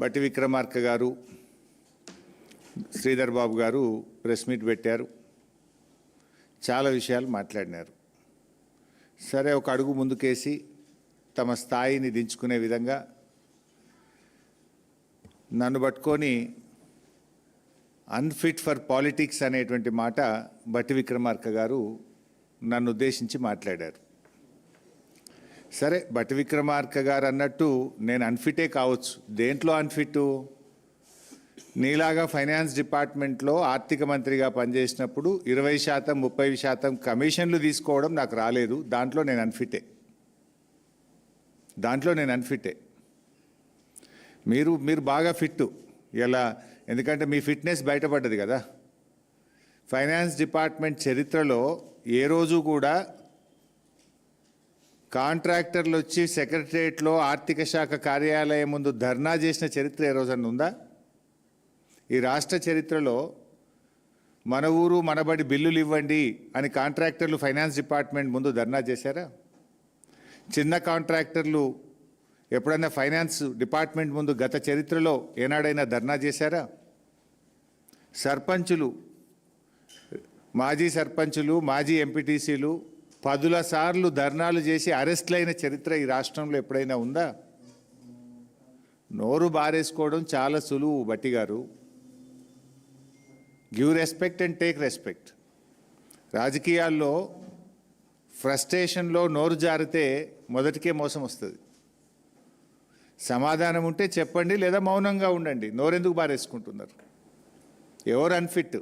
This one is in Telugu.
బట్టి విక్రమార్క గారు, శ్రీధర్ బాబు గారు ప్రెస్ మీట్ పెట్టారు. చాలా విషయాలు మాట్లాడినారు. సరే, ఒక అడుగు ముందుకేసి తమ స్థాయిని దించుకునే విధంగా నన్ను పట్టుకొని అన్ఫిట్ ఫర్ పాలిటిక్స్ అనేటువంటి మాట బట్టి విక్రమార్క గారు నన్ను ఉద్దేశించి మాట్లాడారు. సరే, బట్టి విక్రమార్క గారు అన్నట్టు నేను అన్ఫిటే కావచ్చు. దేంట్లో అన్ఫిట్? నీలాగా ఫైనాన్స్ డిపార్ట్మెంట్లో ఆర్థిక మంత్రిగా పనిచేసినప్పుడు 20%, 30% కమిషన్లు తీసుకోవడం నాకు రాలేదు. దాంట్లో నేను అన్ఫిటే. మీరు బాగా ఫిట్ ఇలా, ఎందుకంటే మీ ఫిట్నెస్ బయటపడ్డది కదా. ఫైనాన్స్ డిపార్ట్మెంట్ చరిత్రలో ఏ రోజు కూడా కాంట్రాక్టర్లు వచ్చి సెక్రటరియట్లో ఆర్థిక శాఖ కార్యాలయం ముందు ధర్నా చేసిన చరిత్ర ఏ రోజన్నా ఉందా? ఈ రాష్ట్ర చరిత్రలో మన ఊరు మనబడి బిల్లులు ఇవ్వండి అని కాంట్రాక్టర్లు ఫైనాన్స్ డిపార్ట్మెంట్ ముందు ధర్నా చేశారా? చిన్న కాంట్రాక్టర్లు ఎప్పుడైనా ఫైనాన్స్ డిపార్ట్మెంట్ ముందు గత చరిత్రలో ఏనాడైనా ధర్నా చేశారా? సర్పంచులు, మాజీ సర్పంచులు, మాజీ ఎంపీటీసీలు 10ల సార్లు ధర్నాలు చేసి అరెస్టులైన చరిత్ర ఈ రాష్ట్రంలో ఎప్పుడైనా ఉందా? నోరు బారేసుకోవడం చాలా సులువు బట్టి గారు. Give respect and take respect. రాజకీయాల్లో ఫ్రస్ట్రేషన్లో నోరు జారితే మొదటికే మోసం వస్తుంది. సమాధానం ఉంటే చెప్పండి, లేదా మౌనంగా ఉండండి. నోరెందుకు బారేసుకుంటున్నారు? ఎవరు అన్ఫిట్?